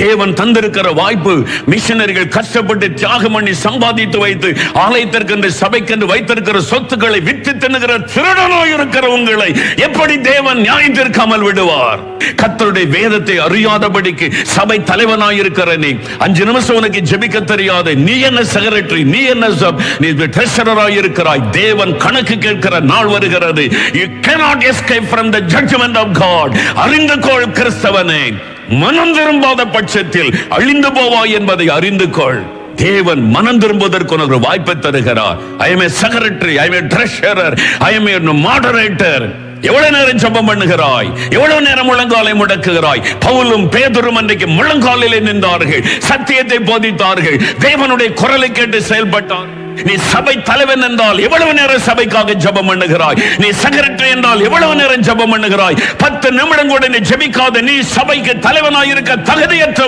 தேவன் தந்திருக்கிற வாய்ப்பு. மிஷனரிகள் கஷ்டப்பட்டு தியாகம் பண்ணி சம்பாதித்து வைத்து ஆலயத்திற்கென்று சபைக்கென்று வைத்திருக்கிற சொத்துக்களை விற்று தின்னுகிற திருடனாய் இருக்கிற உங்களை எப்படி தேவன் நியாயம் தீர்க்காமல் விடுவார்? கர்த்தருடைய வேதத்தை அறியாதபடிக்கு சபை தலைவனாய் இருக்கிற நீ 5 நிமிஷம் உனக்கு ஜெபிக்க தெரியாது. நீ என்ன செக்ரட்டரி, நீ என்ன நீ ட்ரெஷரராய் இருக்கிறாய். தேவன் கணக்கு கேட்கிற நாள் வருகிறது. You cannot escape from the judgment of God. அறிந்து கொள் கிறிஸ்தவனே, மனம் திரும்பாத பட்சத்தில் அழிந்து போவாய் என்பதை அறிந்து கொள். தேவன் மனம் திரும்புவதற்கு உனக்கு வாய்ப்பை தருகிறார். I am a secretary, I am a treasurer, I am a moderator. எவ்வளவு நேரம் ஜெபம் பண்ணுகிறாய்? எவ்வளவு நேரம் முழங்காலை முடக்குகிறாய்? பவுலும் பேதுரும் அன்றைக்கு முழங்காலிலே நின்றார்கள், சத்தியத்தை போதித்தார்கள், தேவனுடைய குரலை கேட்டு செயல்பட்டார். நீ சபை தலைவன் என்றால் எவ்வளவு நேரம் சபைக்காக ஜெபம் பண்ணுகிறாய்? நீ செக்ரட்டரி என்றால் எவ்வளவு நேரம் ஜெபம் பண்ணுகிறாய்? 10 நிமிடம் கூட நீ ஜெபிக்காத நீ சபைக்கு தலைவனாய் இருக்க தகுதியற்ற